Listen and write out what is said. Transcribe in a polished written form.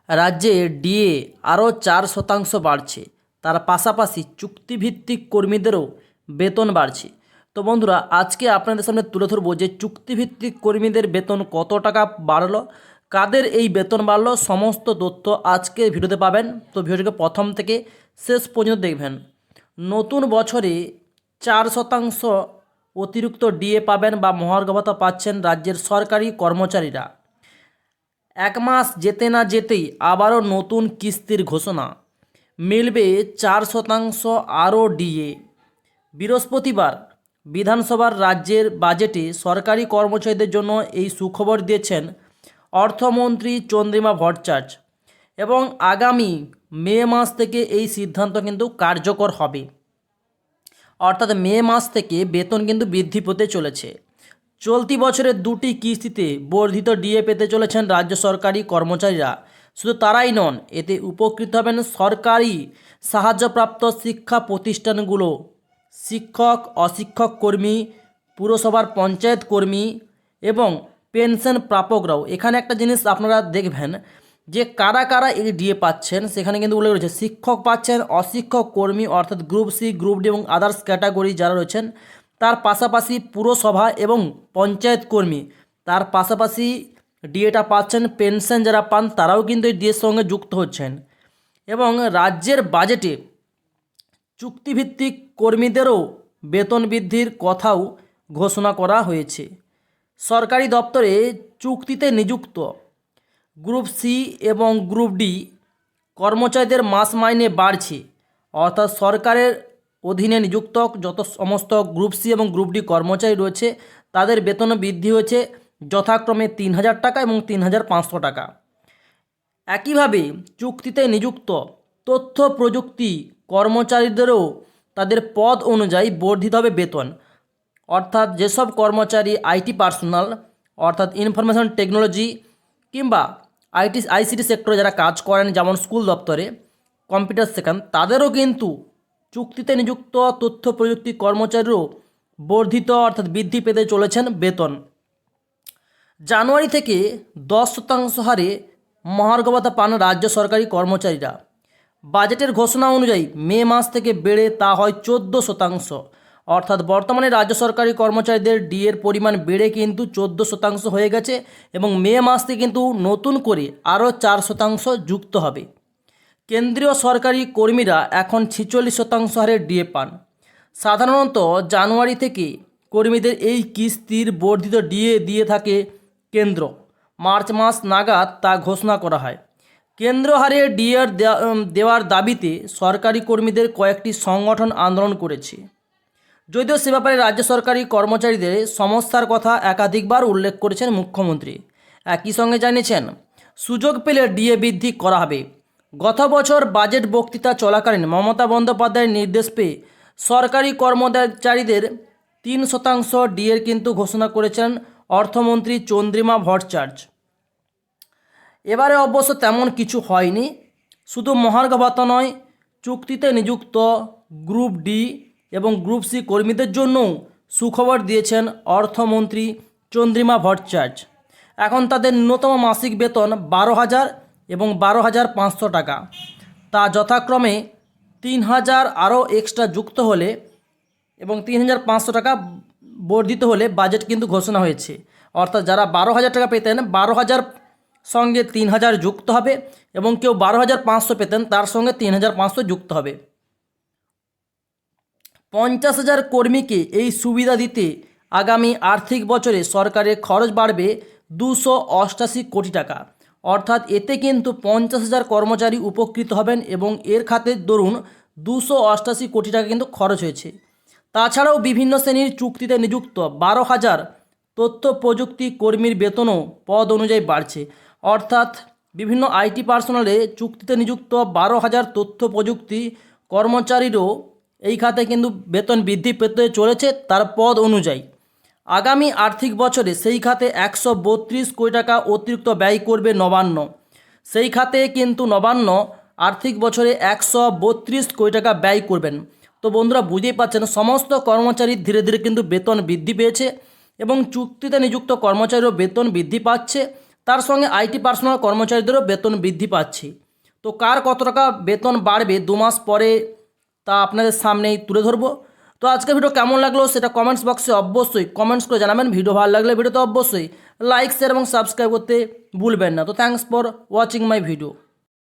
রাজ্যে ডিএ আরও 4% বাড়ছে। তার পাশাপাশি চুক্তিভিত্তিক কর্মীদেরও বেতন বাড়ছে। তো বন্ধুরা, আজকে আপনাদের সামনে তুলে ধরবো যে চুক্তিভিত্তিক কর্মীদের বেতন কত টাকা বাড়লো, কাদের এই বেতন বাড়লো, সমস্ত তথ্য আজকে ভিডিওতে পাবেন। তো ভিডিওটিকে প্রথম থেকে শেষ পর্যন্ত দেখবেন। নতুন বছরে 4% অতিরিক্ত ডিএ পাবেন বা মহার্ঘ ভাতা পাচ্ছেন রাজ্যের সরকারি কর্মচারীরা। এক মাস যেতে না যেতেই আবারও নতুন কিস্তির ঘোষণা, মিলবে 4% আরও ডিএ। বৃহস্পতিবার বিধানসভার রাজ্যের বাজেটে সরকারি কর্মচারীদের জন্য এই সুখবর দিয়েছেন অর্থমন্ত্রী চন্দ্রিমা ভট্টাচার্য, এবং আগামী মে মাস থেকে এই সিদ্ধান্ত কিন্তু কার্যকর হবে। অর্থাৎ মে মাস থেকে বেতন কিন্তু বৃদ্ধি পেতে চলেছে। চলতি বছরের দুটি কিস্তিতে বর্ধিত ডিএ পেতে চলেছেন রাজ্য সরকারি কর্মচারীরা। শুধু তারাই নন, এতে উপকৃত হবেন সরকারি সাহায্যপ্রাপ্ত শিক্ষা প্রতিষ্ঠানগুলো, শিক্ষক, অশিক্ষক কর্মী, পুরসভার পঞ্চায়েত কর্মী এবং পেনশন প্রাপকরাও। এখানে একটা জিনিস আপনারা দেখবেন যে কারা কারা এই ডিএ পাচ্ছেন, সেখানে কিন্তু উল্লেখ রয়েছে শিক্ষক পাচ্ছেন, অশিক্ষক কর্মী অর্থাৎ গ্রুপ সি, গ্রুপ ডি এবং আদার্স ক্যাটাগরি যারা রয়েছেন, তার পাশাপাশি পুরসভা এবং পঞ্চায়েত কর্মী, তার পাশাপাশি ডিএটা পাচ্ছেন। পেনশন যারা পান তারাও কিন্তু এই ডিএর সঙ্গে যুক্ত হচ্ছেন। এবং রাজ্যের বাজেটে চুক্তিভিত্তিক কর্মীদেরও বেতন বৃদ্ধির কথাও ঘোষণা করা হয়েছে। সরকারি দপ্তরে চুক্তিতে নিযুক্ত গ্রুপ সি এবং গ্রুপ ডি কর্মচারীদের মাস মাইনে বাড়ছে। অর্থাৎ সরকারের অধীনে নিযুক্ত যত সমস্ত গ্রুপ সি এবং গ্রুপ ডি কর্মচারী রয়েছে তাদের বেতন বৃদ্ধি হয়েছে যথাক্রমে 3,000 টাকা এবং 3,500 টাকা। একইভাবে চুক্তিতে নিযুক্ত তথ্য প্রযুক্তি কর্মচারীদেরও তাদের পদ অনুযায়ী বর্ধিত হবে বেতন। অর্থাৎ যেসব কর্মচারী আইটি পার্সোনাল অর্থাৎ ইনফরমেশন টেকনোলজি কিংবা আইসিটি সেক্টরে যারা কাজ করেন, যেমন স্কুল দপ্তরে কম্পিউটার শেখান, তাদেরও কিন্তু চুক্তিতে নিযুক্ত তথ্য প্রযুক্তি কর্মচারীরও বর্ধিত অর্থাৎ বৃদ্ধি পেতে চলেছেন বেতন। জানুয়ারি থেকে 10% হারে মহার্ঘ ভাতা পান রাজ্য সরকারি কর্মচারীরা। বাজেটের ঘোষণা অনুযায়ী মে মাস থেকে বেড়ে তা হয় 14%। অর্থাৎ বর্তমানে রাজ্য সরকারি কর্মচারীদের ডিএর পরিমাণ বেড়ে কিন্তু 14% হয়ে গেছে, এবং মে মাস থেকে কিন্তু নতুন করে আরও 4% যুক্ত হবে। কেন্দ্রীয় সরকারি কর্মীরা এখন 46% হারে ডিএ পান। সাধারণত জানুয়ারি থেকে কর্মীদের এই কিস্তির বর্ধিত ডিএ দিয়ে থাকে কেন্দ্র। মার্চ মাস নাগাদ তা ঘোষণা করা হয়। কেন্দ্র হারে ডিএ দেওয়ার দাবিতে সরকারি কর্মীদের কয়েকটি সংগঠন আন্দোলন করেছে। যদিও সে ব্যাপারে রাজ্য সরকারি কর্মচারীদের সমস্যার কথা একাধিকবার উল্লেখ করেছেন মুখ্যমন্ত্রী। একই সঙ্গে জানিয়েছেন সুযোগ পেলে ডিএ বৃদ্ধি করা হবে। গত বছর বাজেট বক্তৃতা চলাকালীন মমতা বন্দ্যোপাধ্যায়ের নির্দেশ পেয়ে সরকারি কর্মচারীদের 3% ডিএর কিন্তু ঘোষণা করেছেন অর্থমন্ত্রী চন্দ্রিমা ভট্টাচার্য। এবারে অবশ্য তেমন কিছু হয়নি। শুধু মহার্ঘ ভাতা নয়, চুক্তিতে নিযুক্ত গ্রুপ ডি এবং গ্রুপ সি কর্মীদের জন্যও সুখবর দিয়েছেন অর্থমন্ত্রী চন্দ্রিমা ভট্টাচার্য। এখন তাদের ন্যূনতম মাসিক বেতন 12,000 এবং 12,500 টাকা। তা যথাক্রমে 3,000 আরও এক্সট্রা যুক্ত হলে এবং 3,500 টাকা বর্ধিত হলে বাজেট কিন্তু ঘোষণা হয়েছে। অর্থাৎ যারা 12,000 টাকা পেতেন, 12,000 সঙ্গে 3,000 যুক্ত হবে, এবং কেউ 12,500 পেতেন তার সঙ্গে 3,500 যুক্ত হবে। 50,000 কর্মীকে এই সুবিধা দিতে আগামী আর্থিক বছরে সরকারের খরচ বাড়বে 288 কোটি টাকা। অর্থাৎ এতে কিন্তু 50,000 কর্মচারী উপকৃত হবেন, এবং এর খাতে দরুন 288 কোটি টাকা কিন্তু খরচ হয়েছে। তাছাড়াও বিভিন্ন শ্রেণীর চুক্তিতে নিযুক্ত 12,000 তথ্য প্রযুক্তি কর্মীর বেতনও পদ অনুযায়ী বাড়ছে। অর্থাৎ বিভিন্ন আইটি পার্সোনালে চুক্তিতে নিযুক্ত 12,000 তথ্য প্রযুক্তি কর্মচারীরও এই খাতে কিন্তু বেতন বৃদ্ধি পেতে চলেছে তার পদ অনুযায়ী। আগামী আর্থিক বছরে সেই খাতে 132 কোটি টাকা অতিরিক্ত ব্যয় করবে নবান্ন। সেই খাতে কিন্তু নবান্ন আর্থিক বছরে 132 কোটি টাকা ব্যয় করবেন। তো বন্ধুরা, বুঝতেই পারছেন সমস্ত কর্মচারীর ধীরে ধীরে কিন্তু বেতন বৃদ্ধি পেয়েছে, এবং চুক্তিতে নিযুক্ত কর্মচারীরও বেতন বৃদ্ধি পাচ্ছে। তার সঙ্গে আইটি পার্সোনাল কর্মচারীদেরও বেতন বৃদ্ধি পাচ্ছে। তো কার কত টাকা বেতন বাড়বে 2 মাস পরে তা আপনাদের সামনেই তুলে ধরবো। তো আজকের ভিডিও কেমন লাগলো সেটা কমেন্টস বক্সে অবশ্যই কমেন্টস করে জানাবেন। ভিডিও ভালো লাগলে ভিডিওতে অবশ্যই লাইক শেয়ার এবং সাবস্ক্রাইব করতে ভুলবেন না। তো thanks for watching my video.